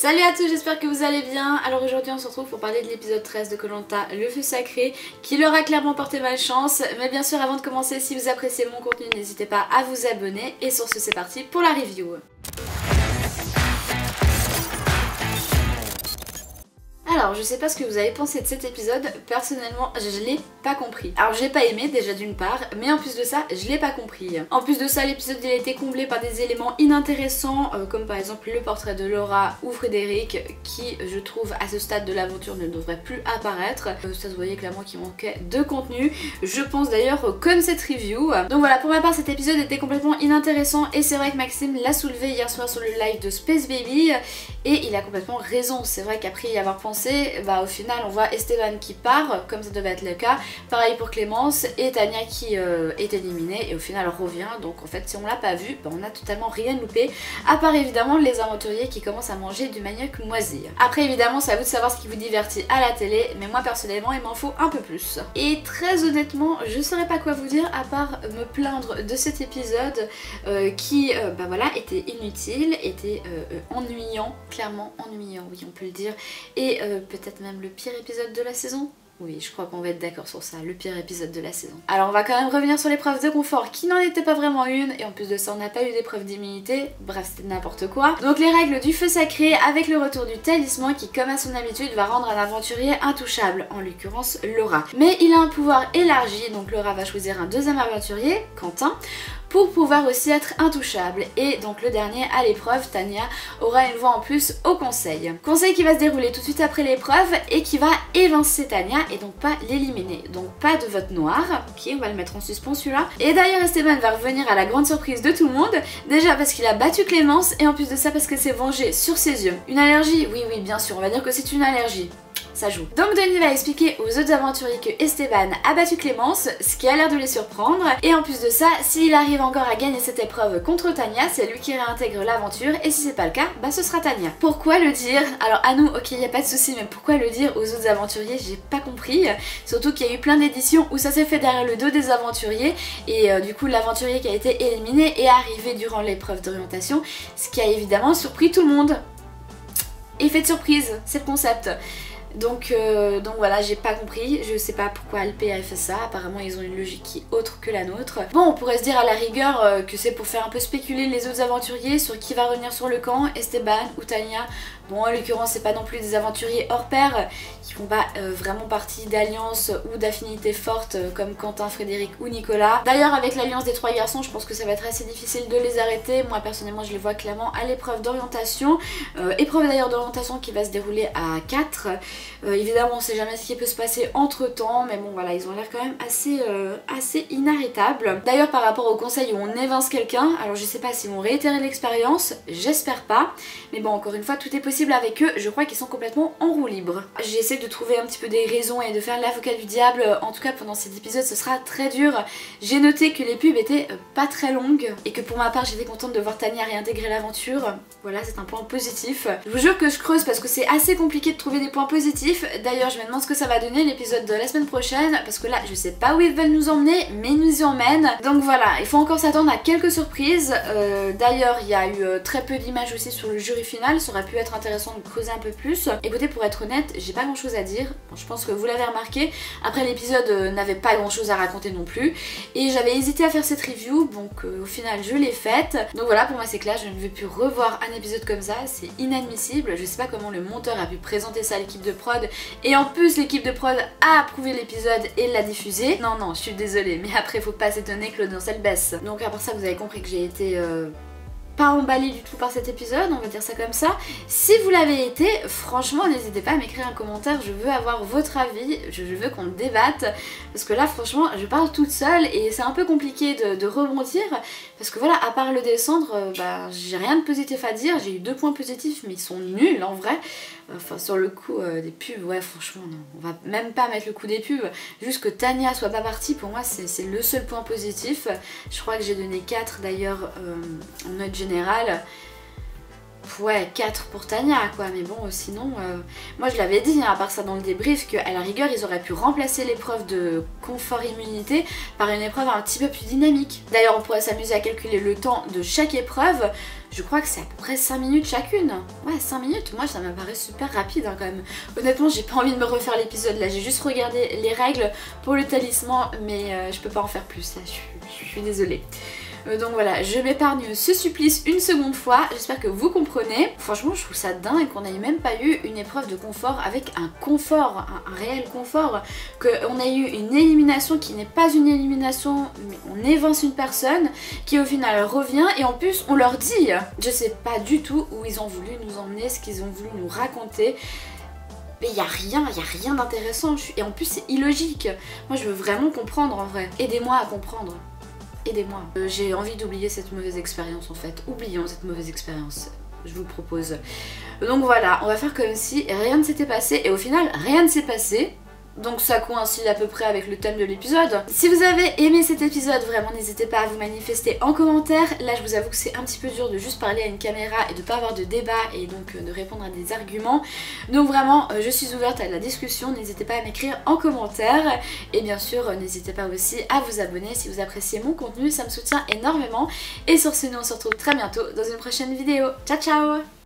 Salut à tous, j'espère que vous allez bien. Alors aujourd'hui on se retrouve pour parler de l'épisode 13 de Koh-Lanta, le feu sacré, qui leur a clairement porté malchance. Mais bien sûr, avant de commencer, si vous appréciez mon contenu, n'hésitez pas à vous abonner. Et sur ce, c'est parti pour la review. Alors, je sais pas ce que vous avez pensé de cet épisode, personnellement, je l'ai pas compris. Alors, j'ai pas aimé déjà d'une part, mais en plus de ça, je l'ai pas compris. En plus de ça, l'épisode il a été comblé par des éléments inintéressants, comme par exemple le portrait de Laura ou Frédéric, qui, je trouve, à ce stade de l'aventure ne devrait plus apparaître. Ça se voyait clairement qu'il manquait de contenu. Je pense d'ailleurs comme cette review. Donc voilà, pour ma part, cet épisode était complètement inintéressant, et c'est vrai que Maxime l'a soulevé hier soir sur le live de Space Baby, et il a complètement raison. C'est vrai qu'après y avoir pensé, au final on voit Esteban qui part, comme ça devait être le cas, pareil pour Clémence, et Tania qui est éliminée et au final revient. Donc en fait si on l'a pas vu, on a totalement rien loupé, à part évidemment les aventuriers qui commencent à manger du manioc moisi. Après évidemment c'est à vous de savoir ce qui vous divertit à la télé, mais moi personnellement il m'en faut un peu plus. Et très honnêtement je saurais pas quoi vous dire à part me plaindre de cet épisode qui était inutile, était ennuyant, clairement ennuyant, oui on peut le dire, et peut-être même le pire épisode de la saison. Oui, je crois qu'on va être d'accord sur ça, le pire épisode de la saison. Alors on va quand même revenir sur l'épreuve de confort qui n'en était pas vraiment une, et en plus de ça on n'a pas eu d'épreuve d'immunité, bref c'était n'importe quoi. Donc les règles du feu sacré avec le retour du talisman qui comme à son habitude va rendre un aventurier intouchable, en l'occurrence Laura. Mais il a un pouvoir élargi, donc Laura va choisir un deuxième aventurier, Quentin, pour pouvoir aussi être intouchable. Et donc le dernier à l'épreuve, Tania, aura une voix en plus au conseil. Conseil qui va se dérouler tout de suite après l'épreuve et qui va évincer Tania et donc pas l'éliminer. Donc pas de vote noir. Ok, on va le mettre en suspens celui-là. Et d'ailleurs Esteban va revenir à la grande surprise de tout le monde. Déjà parce qu'il a battu Clémence et en plus de ça parce qu'elle s'est vengée sur ses yeux. Une allergie? Oui bien sûr, on va dire que c'est une allergie. Ça joue. Donc Denis va expliquer aux autres aventuriers que Esteban a battu Clémence, ce qui a l'air de les surprendre, et en plus de ça, s'il arrive encore à gagner cette épreuve contre Tania, c'est lui qui réintègre l'aventure, et si c'est pas le cas, ce sera Tania. Pourquoi le dire? Alors à nous, ok, y a pas de souci, mais pourquoi le dire aux autres aventuriers? J'ai pas compris, surtout qu'il y a eu plein d'éditions où ça s'est fait derrière le dos des aventuriers, et du coup l'aventurier qui a été éliminé est arrivé durant l'épreuve d'orientation, ce qui a évidemment surpris tout le monde. Effet de surprise, c'est le concept. Donc voilà, j'ai pas compris, je sais pas pourquoi Alpé a fait ça, apparemment ils ont une logique qui est autre que la nôtre. Bon, on pourrait se dire à la rigueur que c'est pour faire un peu spéculer les autres aventuriers sur qui va revenir sur le camp, Esteban ou Tania. Bon, en l'occurrence c'est pas non plus des aventuriers hors pair qui font pas vraiment partie d'alliances ou d'affinités fortes comme Quentin, Frédéric ou Nicolas. D'ailleurs avec l'alliance des trois garçons, je pense que ça va être assez difficile de les arrêter. Moi personnellement je les vois clairement à l'épreuve d'orientation, épreuve d'ailleurs d'orientation qui va se dérouler à 4. Évidemment on sait jamais ce qui peut se passer entre temps, mais bon voilà, ils ont l'air quand même assez inarrêtables. D'ailleurs par rapport au conseil où on évince quelqu'un, alors je sais pas s'ils vont réitérer l'expérience, j'espère pas, mais bon encore une fois tout est possible avec eux, je crois qu'ils sont complètement en roue libre. J'essaie de trouver un petit peu des raisons et de faire l'avocat du diable, en tout cas pendant cet épisode ce sera très dur. J'ai noté que les pubs étaient pas très longues et que pour ma part j'étais contente de voir Tania réintégrer l'aventure, voilà c'est un point positif. Je vous jure que je creuse parce que c'est assez compliqué de trouver des points positifs. D'ailleurs je me demande ce que ça va donner l'épisode de la semaine prochaine, parce que là je sais pas où ils veulent nous emmener, mais ils nous y emmènent. Donc voilà, il faut encore s'attendre à quelques surprises. D'ailleurs il y a eu très peu d'images aussi sur le jury final, ça aurait pu être intéressant de creuser un peu plus. Écoutez, pour être honnête, j'ai pas grand chose à dire, bon, je pense que vous l'avez remarqué. Après l'épisode n'avait pas grand chose à raconter non plus, et j'avais hésité à faire cette review, donc au final je l'ai faite. Donc voilà, pour moi c'est clair, je ne veux plus revoir un épisode comme ça, c'est inadmissible. Je sais pas comment le monteur a pu présenter ça à l'équipe de prod, et en plus l'équipe de prod a approuvé l'épisode et l'a diffusé. Non, je suis désolée, mais après faut pas s'étonner que l'audience elle baisse. Donc à part ça vous avez compris que j'ai été pas emballée du tout par cet épisode, on va dire ça comme ça. Si vous l'avez été, franchement n'hésitez pas à m'écrire un commentaire, je veux avoir votre avis, je veux qu'on débatte, parce que là franchement je parle toute seule et c'est un peu compliqué de rebondir, parce que voilà, à part le descendre, j'ai rien de positif à dire. J'ai eu 2 points positifs mais ils sont nuls en vrai. Enfin sur le coup des pubs, ouais franchement non, on va même pas mettre le coup des pubs, juste que Tania soit pas partie, pour moi c'est le seul point positif. Je crois que j'ai donné 4 d'ailleurs en note générale. Ouais, 4 pour Tania quoi, mais bon sinon, moi je l'avais dit, hein, à part ça dans le débrief, qu'à la rigueur ils auraient pu remplacer l'épreuve de confort immunité par une épreuve un petit peu plus dynamique. D'ailleurs on pourrait s'amuser à calculer le temps de chaque épreuve, je crois que c'est à peu près 5 minutes chacune. Ouais 5 minutes, moi ça me paraît super rapide hein, quand même. Honnêtement j'ai pas envie de me refaire l'épisode là, j'ai juste regardé les règles pour le talisman, mais je peux pas en faire plus là, je suis désolée. Donc voilà, je m'épargne ce supplice une seconde fois, j'espère que vous comprenez. Franchement je trouve ça dingue qu'on n'ait même pas eu une épreuve de confort avec un confort, un réel confort, qu'on ait eu une élimination qui n'est pas une élimination, mais on évince une personne qui au final revient et en plus on leur dit. Je sais pas du tout où ils ont voulu nous emmener, ce qu'ils ont voulu nous raconter. Mais il y a rien d'intéressant et en plus c'est illogique. Moi je veux vraiment comprendre en vrai. Aidez-moi à comprendre. Aidez-moi. J'ai envie d'oublier cette mauvaise expérience en fait. Oublions cette mauvaise expérience, je vous le propose. Donc voilà, on va faire comme si rien ne s'était passé et au final rien ne s'est passé. Donc ça coïncide à peu près avec le thème de l'épisode. Si vous avez aimé cet épisode, vraiment n'hésitez pas à vous manifester en commentaire. Là je vous avoue que c'est un petit peu dur de juste parler à une caméra et de pas avoir de débat et donc de répondre à des arguments. Donc vraiment je suis ouverte à la discussion, n'hésitez pas à m'écrire en commentaire. Et bien sûr n'hésitez pas aussi à vous abonner si vous appréciez mon contenu, ça me soutient énormément. Et sur ce nous on se retrouve très bientôt dans une prochaine vidéo. Ciao ciao!